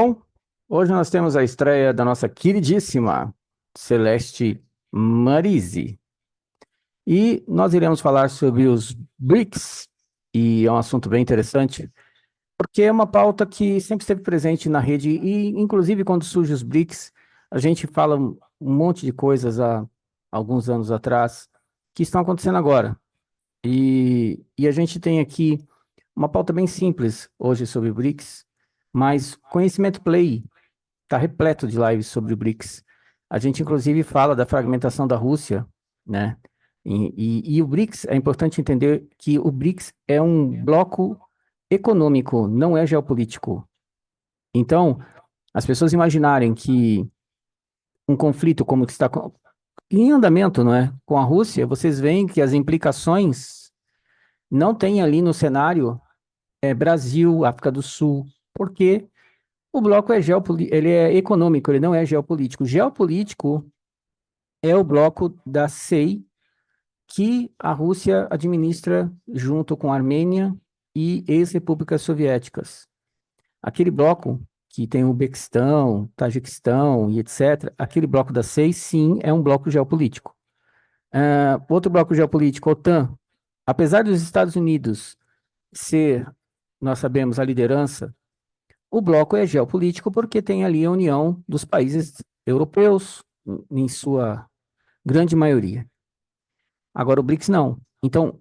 Bom, hoje nós temos a estreia da nossa queridíssima Celeste Marise. E nós iremos falar sobre os BRICS, e é um assunto bem interessante, porque é uma pauta que sempre esteve presente na rede, e inclusive quando surge os BRICS, a gente fala um monte de coisas há alguns anos atrás que estão acontecendo agora. E a gente tem aqui uma pauta bem simples hoje sobre BRICS, mas Conhecimento Play está repleto de lives sobre o BRICS. A gente, inclusive, fala da fragmentação da Rússia, né? E o BRICS, é importante entender que o BRICS é um bloco econômico, não é geopolítico. Então, as pessoas imaginarem que um conflito como o que está em andamento, não é? Com a Rússia, vocês veem que as implicações não tem ali no cenário Brasil, África do Sul, porque o bloco é ele é econômico, ele não é geopolítico. Geopolítico é o bloco da SEI que a Rússia administra junto com a Armênia e ex-repúblicas soviéticas. Aquele bloco que tem o Uzbequistão, Tajiquistão e etc., aquele bloco da SEI, sim, é um bloco geopolítico. Outro bloco geopolítico, OTAN, apesar dos Estados Unidos ser, nós sabemos, a liderança, o bloco é geopolítico porque tem ali a união dos países europeus, em sua grande maioria. Agora, o BRICS não. Então,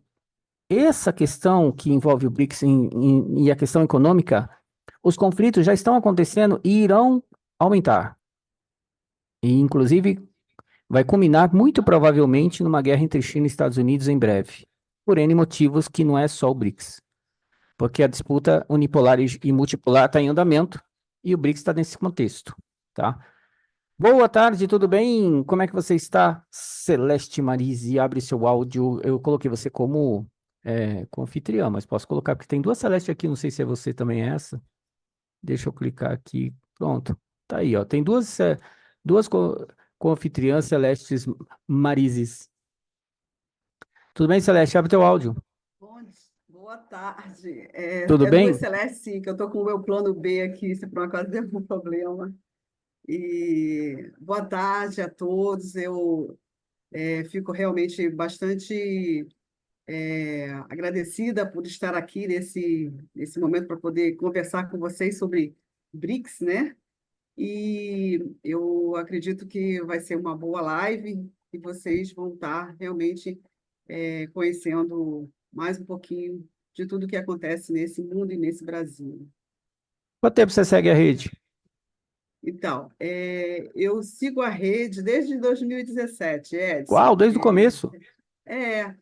essa questão que envolve o BRICS e a questão econômica, os conflitos já estão acontecendo e irão aumentar. E, inclusive, vai culminar muito provavelmente numa guerra entre China e Estados Unidos em breve. Por N motivos que não é só o BRICS. Porque a disputa unipolar e multipolar está em andamento e o BRICS está nesse contexto, tá? Boa tarde, tudo bem? Como é que você está? Celeste Marise, abre seu áudio. Eu coloquei você como anfitriã, mas posso colocar, porque tem duas Celeste aqui, não sei se é você também é essa. Deixa eu clicar aqui. Pronto. Tá aí, ó. Tem duas co-anfitriãs Celestes Marises. Tudo bem, Celeste? Abre teu áudio. Bom, boa tarde. Tudo É duas bem? Celeste, sim, que eu estou com o meu plano B aqui, se por um acaso der algum problema. E boa tarde a todos. Eu fico realmente bastante agradecida por estar aqui nesse momento para poder conversar com vocês sobre BRICS, né? E eu acredito que vai ser uma boa live e vocês vão estar realmente conhecendo mais um pouquinho de tudo que acontece nesse mundo e nesse Brasil. Quanto tempo você segue a rede? Então, eu sigo a rede desde 2017, Uau, Edson. desde o começo. É,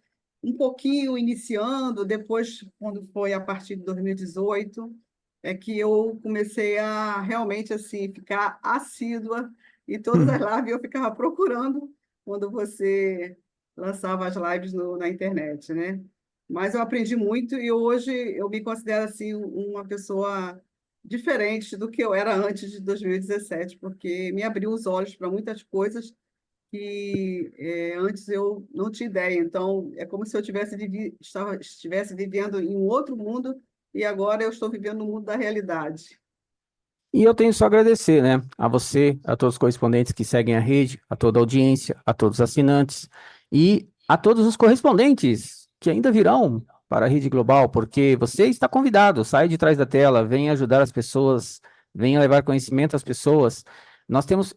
um pouquinho iniciando, depois, quando foi a partir de 2018, é que eu comecei a realmente assim ficar assídua e todas as lives eu ficava procurando quando você lançava as lives na internet, né? Mas eu aprendi muito e hoje eu me considero assim uma pessoa diferente do que eu era antes de 2017, porque me abriu os olhos para muitas coisas que antes eu não tinha ideia. Então, é como se eu estivesse vivendo em um outro mundo e agora eu estou vivendo no mundo da realidade. E eu tenho só a agradecer, né? A você, a todos os correspondentes que seguem a rede, a toda a audiência, a todos os assinantes e a todos os correspondentes que ainda virão para a Rede Global, porque você está convidado, sai de trás da tela, venha ajudar as pessoas, venha levar conhecimento às pessoas. Nós temos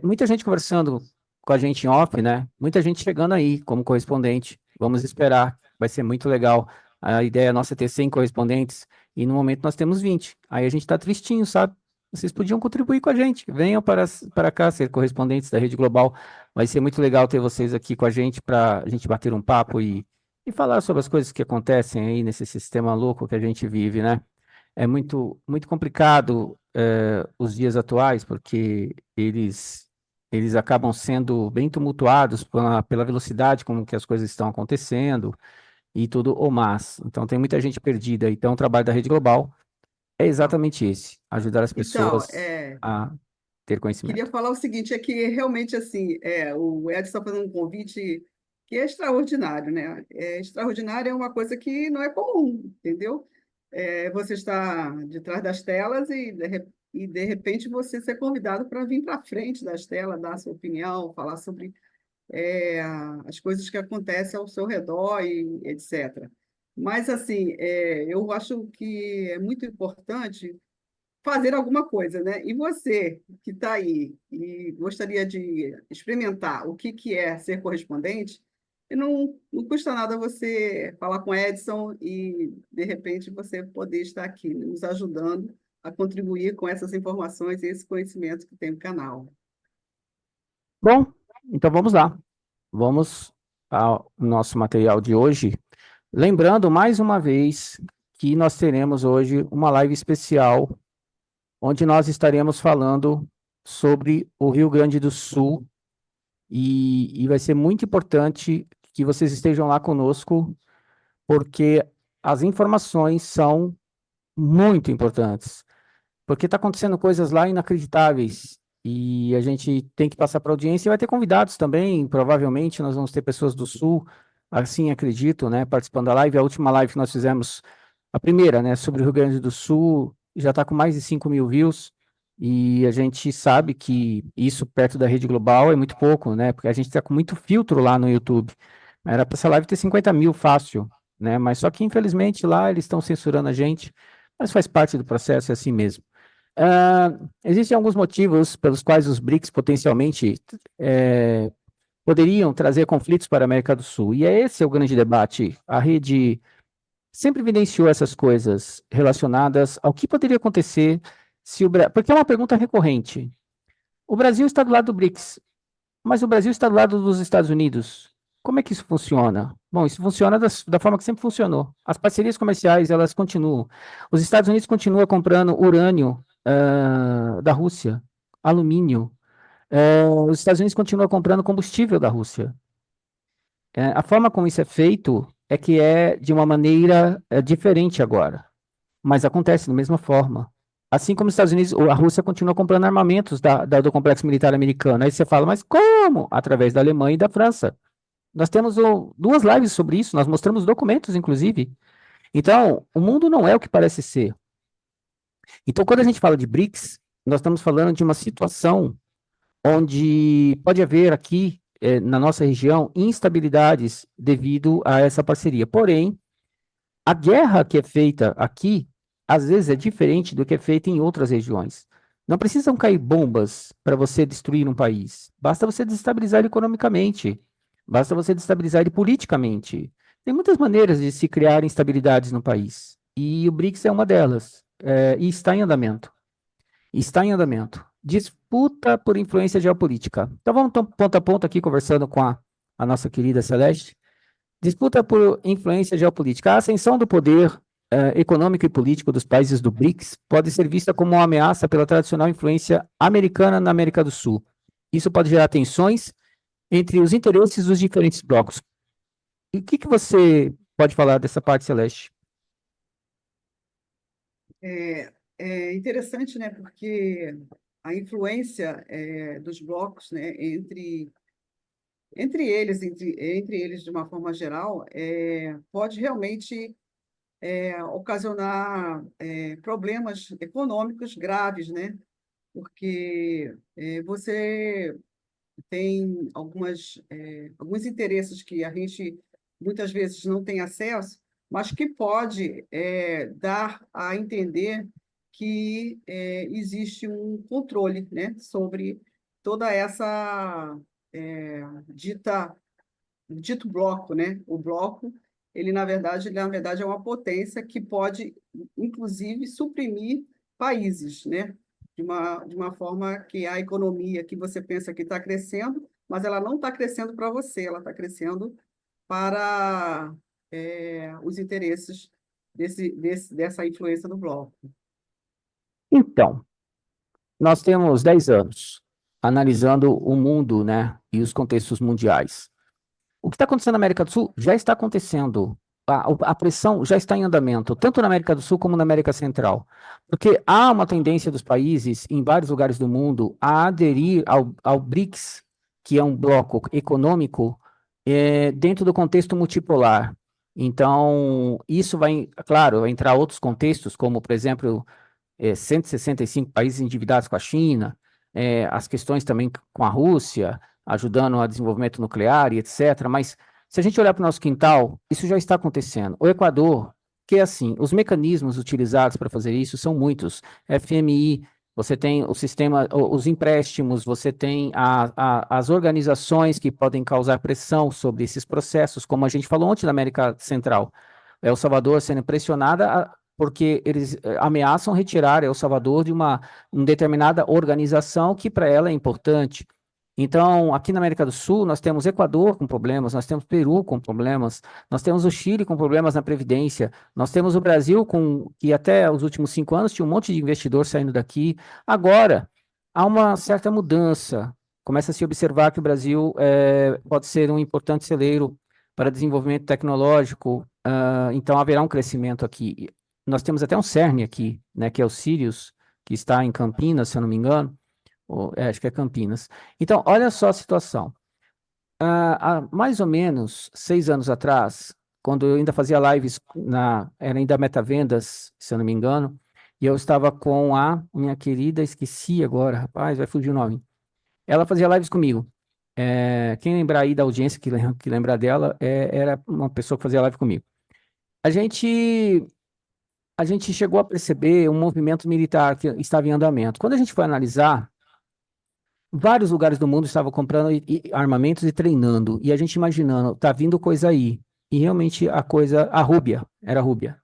muita gente conversando com a gente em off, né? Muita gente chegando aí como correspondente. Vamos esperar, vai ser muito legal. A ideia nossa é ter 100 correspondentes e no momento nós temos 20. Aí a gente está tristinho, sabe? Vocês podiam contribuir com a gente. Venham para cá ser correspondentes da Rede Global. Vai ser muito legal ter vocês aqui com a gente para a gente bater um papo e falar sobre as coisas que acontecem aí nesse sistema louco que a gente vive, né? É muito complicado os dias atuais, porque eles acabam sendo bem tumultuados pela velocidade com que as coisas estão acontecendo e tudo o mais. Então tem muita gente perdida. Então o trabalho da Rede Global é Então, exatamente esse, ajudar as então, pessoas a ter queria conhecimento. falar o seguinte, é que realmente assim, o Edson está fazendo um convite que é extraordinário, né? Extraordinário é uma coisa que não é comum, entendeu? Você está de trás das telas e e de repente você ser convidado para vir para frente das telas, dar a sua opinião, falar sobre as coisas que acontecem ao seu redor e etc. Mas, assim, eu acho que é muito importante fazer alguma coisa, né? E você que está aí e gostaria de experimentar o que é ser correspondente, e não custa nada você falar com Edson e, de repente, você poder estar aqui nos ajudando a contribuir com essas informações e esse conhecimento que tem no canal. Bom, então vamos lá. Vamos ao nosso material de hoje. Lembrando mais uma vez que nós teremos hoje uma live especial, onde nós estaremos falando sobre o Rio Grande do Sul, e vai ser muito importante que vocês estejam lá conosco, porque as informações são muito importantes, porque está acontecendo coisas lá inacreditáveis, e a gente tem que passar para a audiência, e vai ter convidados também, provavelmente nós vamos ter pessoas do Sul, assim acredito, né, participando da live. A última live que nós fizemos, a primeira, né, sobre o Rio Grande do Sul, já está com mais de 5.000 views, e a gente sabe que isso perto da rede global é muito pouco, né, porque a gente está com muito filtro lá no YouTube. Era para essa live ter 50 mil fácil, né, mas só que infelizmente lá eles estão censurando a gente, mas faz parte do processo, é assim mesmo. Existem alguns motivos pelos quais os BRICS potencialmente poderiam trazer conflitos para a América do Sul, e esse é o grande debate. A rede sempre evidenciou essas coisas relacionadas ao que poderia acontecer se o Brasil. Porque é uma pergunta recorrente. O Brasil está do lado do BRICS, mas o Brasil está do lado dos Estados Unidos. Como é que isso funciona? Bom, isso funciona da forma que sempre funcionou. As parcerias comerciais, elas continuam. Os Estados Unidos continuam comprando urânio da Rússia, alumínio. Os Estados Unidos continuam comprando combustível da Rússia. A forma como isso é feito é que é de uma maneira diferente agora, mas acontece da mesma forma. Assim como os Estados Unidos, a Rússia continua comprando armamentos do complexo militar americano. Aí você fala, mas como? Através da Alemanha e da França. Nós temos duas lives sobre isso, nós mostramos documentos, inclusive. Então, o mundo não é o que parece ser. Então, quando a gente fala de BRICS, nós estamos falando de uma situação onde pode haver aqui, na nossa região, instabilidades devido a essa parceria. Porém, a guerra que é feita aqui, às vezes é diferente do que é feita em outras regiões. Não precisam cair bombas para você destruir um país. Basta você desestabilizar ele economicamente. Basta você desestabilizar ele politicamente. Tem muitas maneiras de se criar instabilidades no país. E o BRICS é uma delas. E está em andamento. Está em andamento. Disputa por influência geopolítica. Então vamos ponto a ponto aqui conversando com a nossa querida Celeste. Disputa por influência geopolítica. A ascensão do poder econômico e político dos países do BRICS pode ser vista como uma ameaça pela tradicional influência americana na América do Sul. Isso pode gerar tensões entre os interesses dos diferentes blocos. E o que você pode falar dessa parte, Celeste? É interessante, né, porque a influência dos blocos, né, entre eles de uma forma geral, pode realmente ocasionar problemas econômicos graves, né? Porque você tem alguns interesses que a gente muitas vezes não tem acesso, mas que pode dar a entender que existe um controle, né, sobre toda essa dita dito bloco, né? O bloco, ele na verdade é uma potência que pode, inclusive, suprimir países, né? De uma forma que a economia que você pensa que está crescendo, mas ela não está crescendo para você, ela está crescendo para os interesses dessa influência do bloco. Então, nós temos 10 anos analisando o mundo, né, e os contextos mundiais. O que está acontecendo na América do Sul já está acontecendo. A pressão já está em andamento, tanto na América do Sul como na América Central. Porque há uma tendência dos países, em vários lugares do mundo, a aderir ao BRICS, que é um bloco econômico, dentro do contexto multipolar. Então, isso vai, claro, vai entrar outros contextos, como, por exemplo, 165 países endividados com a China, as questões também com a Rússia, ajudando o desenvolvimento nuclear e etc. Mas se a gente olhar para o nosso quintal, isso já está acontecendo. O Equador, que é assim, os mecanismos utilizados para fazer isso são muitos. FMI, você tem o sistema, os empréstimos, você tem as organizações que podem causar pressão sobre esses processos, como a gente falou ontem na América Central. El Salvador sendo pressionada porque eles ameaçam retirar El Salvador de uma determinada organização que para ela é importante. Então, aqui na América do Sul, nós temos Equador com problemas, nós temos Peru com problemas, nós temos o Chile com problemas na Previdência, nós temos o Brasil que até os últimos 5 anos tinha um monte de investidor saindo daqui. Agora, há uma certa mudança. Começa a se observar que o Brasil pode ser um importante celeiro para desenvolvimento tecnológico, então haverá um crescimento aqui. Nós temos até um CERN aqui, né, que é o Sirius, que está em Campinas, se eu não me engano, acho que é Campinas. Então, olha só a situação. Há mais ou menos 6 anos atrás, quando eu ainda fazia lives, era ainda Metavendas, se eu não me engano, e eu estava com a minha querida, esqueci agora, rapaz, vai fugir o nome. Ela fazia lives comigo. Quem lembrar aí da audiência, que lembrar dela, era uma pessoa que fazia live comigo. A gente chegou a perceber um movimento militar que estava em andamento. Quando a gente foi analisar, vários lugares do mundo estavam comprando armamentos e treinando, e a gente imaginando, tá vindo coisa aí. E realmente a Rúbia, era a Rúbia.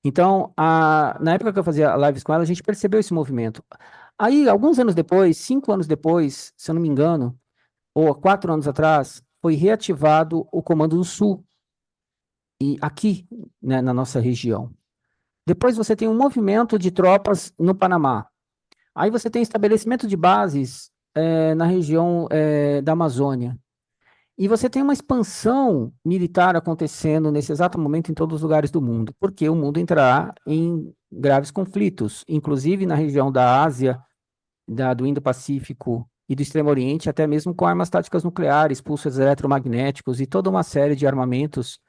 Então, na época que eu fazia lives com ela, a gente percebeu esse movimento. Aí, alguns anos depois, 5 anos depois, se eu não me engano, ou 4 anos atrás, foi reativado o Comando do Sul, e aqui, né, na nossa região. Depois você tem um movimento de tropas no Panamá. Aí você tem estabelecimento de bases na região da Amazônia. E você tem uma expansão militar acontecendo nesse exato momento em todos os lugares do mundo, porque o mundo entrará em graves conflitos, inclusive na região da Ásia, do Indo-Pacífico e do Extremo Oriente, até mesmo com armas táticas nucleares, pulsos eletromagnéticos e toda uma série de armamentos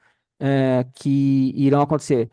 que irão acontecer.